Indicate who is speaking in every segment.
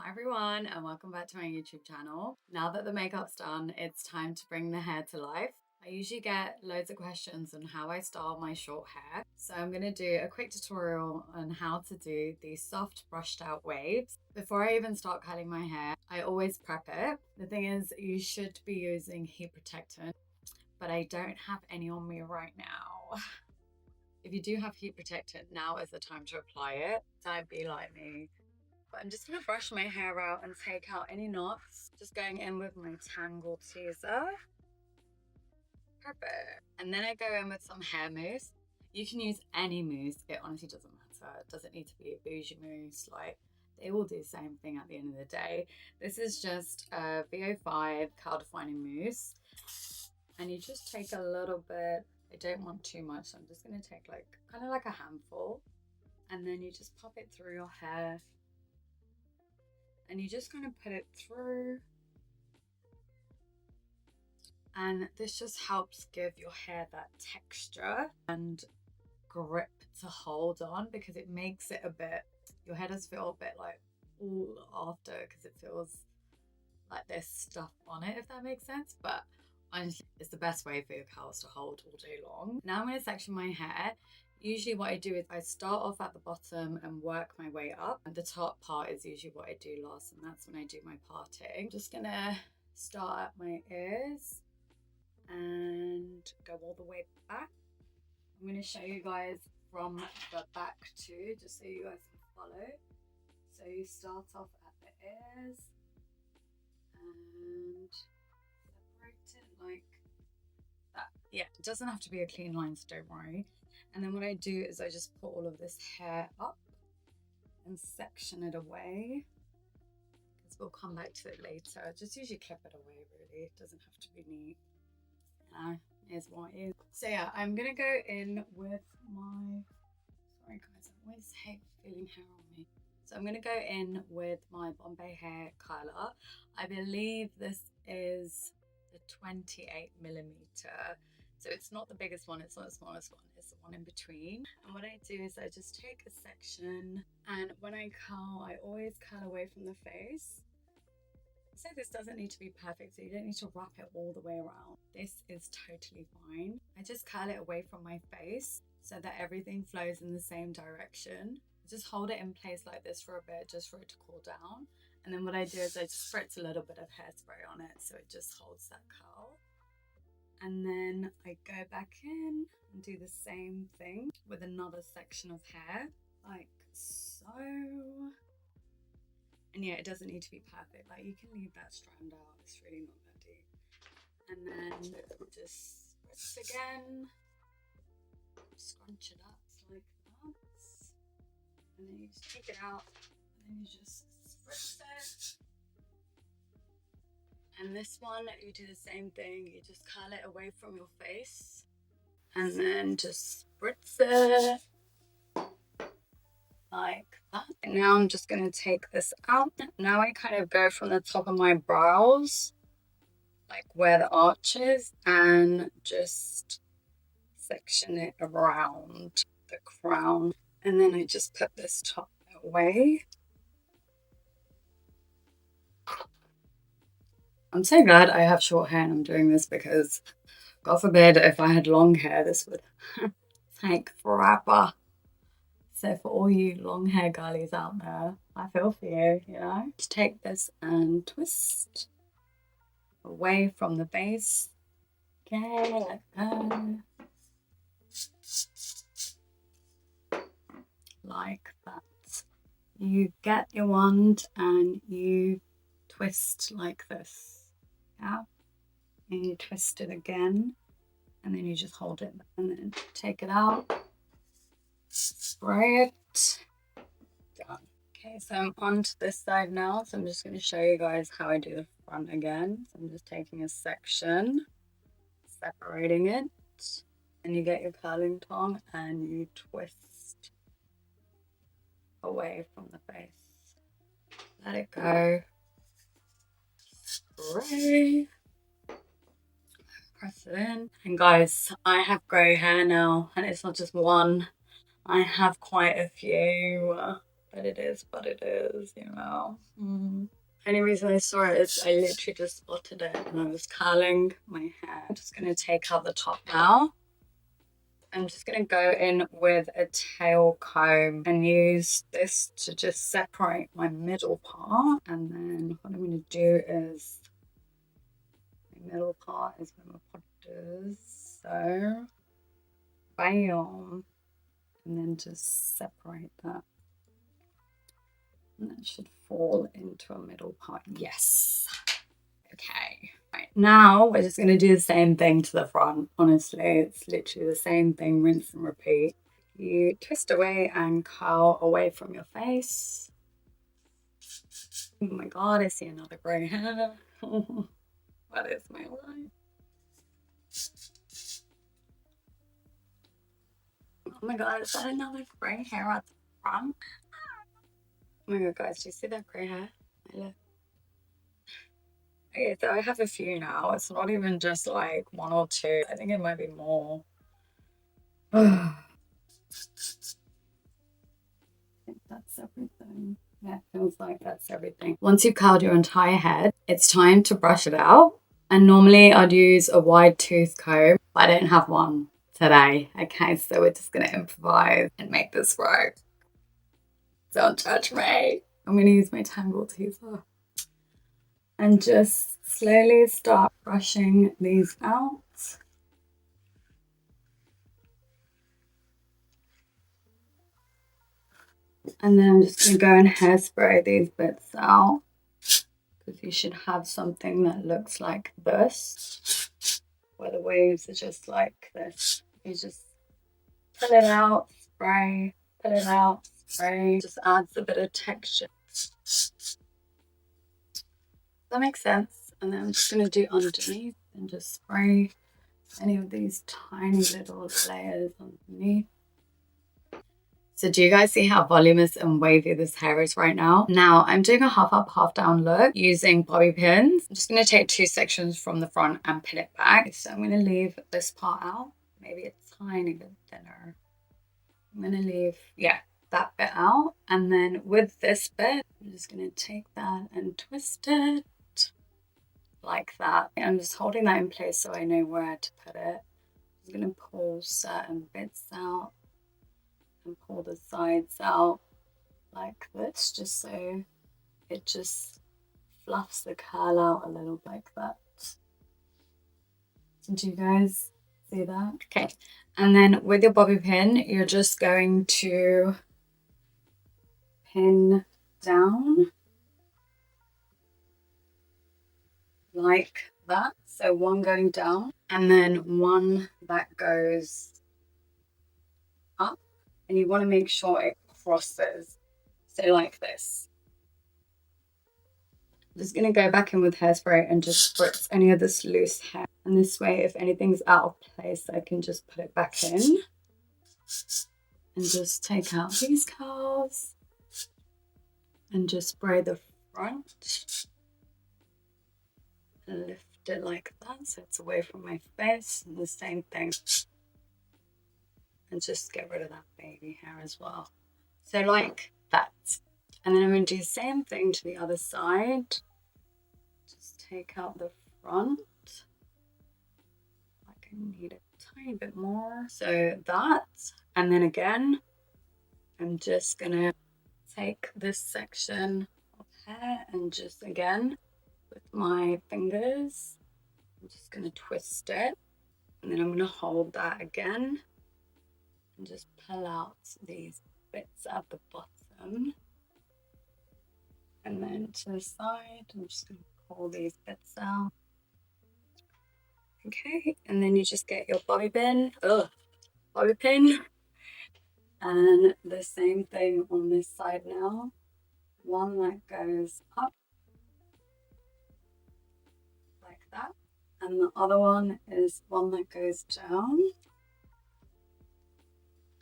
Speaker 1: Hi everyone and welcome back to my YouTube channel. Now that the makeup's done, it's time to bring the hair to life. I usually get loads of questions on how I style my short hair. So I'm going to do a quick tutorial on how to do these soft brushed out waves. Before I even start curling my hair, I always prep it. The thing is, you should be using heat protectant, but I don't have any on me right now. If you do have heat protectant, now is the time to apply it. Don't be like me. But I'm just going to brush my hair out and take out any knots. Just going in with my Tangle Teaser. Perfect. And then I go in with some hair mousse. You can use any mousse. It honestly doesn't matter. It doesn't need to be a bougie mousse. Like, they all do the same thing at the end of the day. This is just a VO5 curl defining mousse. And you just take a little bit. I don't want too much, so I'm just going to take like kind of like a handful. And then you just pop it through your hair. And you just kind of put it through, and this just helps give your hair that texture and grip to hold on, because it makes it a bit, your hair does feel a bit like all after, because it feels like there's stuff on it, if that makes sense. But honestly, it's the best way for your curls to hold all day long. Now I'm going to section my hair. Usually what I do is I start off at the bottom and work my way up. And the top part is usually what I do last, and that's when I do my parting. I'm just gonna start at my ears and go all the way back. I'm gonna show you guys from the back too, just so you guys can follow. So you start off at the ears and separate it like that. Yeah, it doesn't have to be a clean line, so don't worry. And then what I do is I just put all of this hair up and section it away, because we'll come back to it later. Just usually clip it away, really. It doesn't have to be neat. Here's what it is. So yeah, I'm gonna go in with my, sorry guys, I always hate feeling hair on me. So I'm gonna go in with my Bombay hair curler. I believe this is the 28mm. So it's not the biggest one, it's not the smallest one, it's the one in between. And what I do is I just take a section, and when I curl, I always curl away from the face. So this doesn't need to be perfect, so you don't need to wrap it all the way around. This is totally fine. I just curl it away from my face so that everything flows in the same direction. Just hold it in place like this for a bit, just for it to cool down. And then what I do is I just spritz a little bit of hairspray on it so it just holds that curl. And then I go back in and do the same thing with another section of hair, like so. And yeah, it doesn't need to be perfect. Like, you can leave that strand out. It's really not that deep. And then just spritz again. Scrunch it up like that. And then you just take it out. And then you just spritz it. And this one, you do the same thing. You just curl it away from your face. And then just spritz it. Like that. And now I'm just going to take this out. Now I kind of go from the top of my brows, like where the arch is, and just section it around the crown. And then I just put this top away. I'm so glad I have short hair and I'm doing this, because God forbid if I had long hair, this would take forever. So for all you long hair girlies out there, I feel for you, you know? Just take this and twist away from the base. Okay, let go. Like that. You get your wand and you twist like this. Yeah? And you twist it again. And then you just hold it and then take it out. Spray it. Done. Okay, so I'm on to this side now. So I'm just going to show you guys how I do the front again. So I'm just taking a section, separating it, and you get your curling tong and you twist away from the face. Let it go. Spray. Press it in. And guys, I have grey hair now, and it's not just one. I have quite a few. but it is what it is, you know. Only reason I saw it is I literally just spotted it and I was curling my hair. I'm just going to take out the top now. I'm just going to go in with a tail comb and use this to just separate my middle part. And then what I'm going to do is, my middle part is where my product is. So, bam. And then just separate that. And that should fall into a middle part. Yes. Okay. Right. Now we're just going to do the same thing to the front. Honestly, it's literally the same thing, rinse and repeat. You twist away and curl away from your face. Oh my god, I see another grey hair. What is my life? Oh my god, is that another grey hair at the front? Oh my god, guys, do you see that grey hair? Okay, so I have a few now. It's not even just like one or two. I think it might be more. I think that's everything. Yeah, it feels like that's everything. Once you've curled your entire head, it's time to brush it out. And normally I'd use a wide tooth comb, but I don't have one today. Okay, so we're just gonna improvise and make this work. Don't touch me. I'm gonna use my tangle teaser and just slowly start brushing these out. And then I'm just gonna go and hairspray these bits out, because you should have something that looks like this, where the waves are just like this. You just pull it out, spray, pull it out, spray. Just adds a bit of texture. Does that make sense? And then I'm just going to do underneath and just spray any of these tiny little layers underneath. So do you guys see how voluminous and wavy this hair is right now? Now I'm doing a half up, half down look using bobby pins. I'm just going to take two sections from the front and pin it back. So I'm going to leave this part out, maybe a tiny bit thinner. I'm going to leave, yeah, that bit out. And then with this bit, I'm just going to take that and twist it like that. I'm just holding that in place so I know where to put it. I'm going to pull certain bits out and pull the sides out like this, just so it just fluffs the curl out a little like that. Did you guys see that? Okay, and then with your bobby pin, you're just going to pin down like that. So one going down and then one that goes up, and you want to make sure it crosses. So like this. I'm just going to go back in with hairspray and just spritz any of this loose hair. And this way, if anything's out of place, I can just put it back in. And just take out these curls. And just spray the front. And lift it like that so it's away from my face. And the same thing. And just get rid of that baby hair as well. So like that. And then I'm going to do the same thing to the other side. Just take out the front. I can need a tiny bit more. So that. And then again, I'm just going to take this section of hair and just again, with my fingers, I'm just going to twist it. And then I'm going to hold that again. And just pull out these bits at the bottom. And then to the side, I'm just going to pull these bits out. Okay, and then you just get your bobby pin. Bobby pin. And the same thing on this side now. One that goes up like that. And the other one is one that goes down.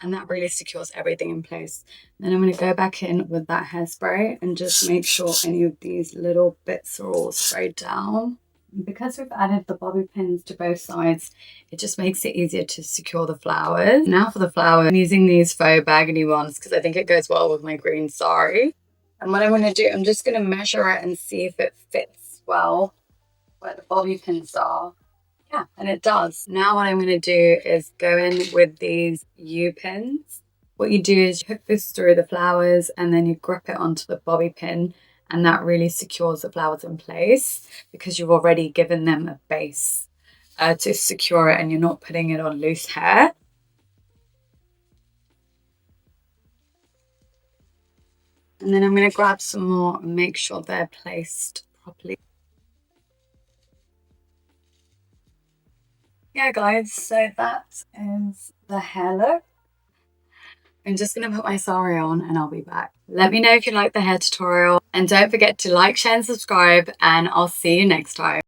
Speaker 1: And that really secures everything in place. Then I'm going to go back in with that hairspray and just make sure any of these little bits are all sprayed down. Because we've added the bobby pins to both sides, it just makes it easier to secure the flowers. Now for the flower, I'm using these faux baggy ones because I think it goes well with my green saree. And what I'm going to do, I'm just going to measure it and see if it fits well where the bobby pins are. Yeah, and it does. Now what I'm going to do is go in with these U pins. What you do is you hook this through the flowers and then you grip it onto the bobby pin, and that really secures the flowers in place because you've already given them a base to secure it and you're not putting it on loose hair. And then I'm going to grab some more and make sure they're placed properly. Yeah, guys, so that is the hair look. I'm just going to put my saree on and I'll be back. Let me know if you like the hair tutorial and don't forget to like, share and subscribe, and I'll see you next time.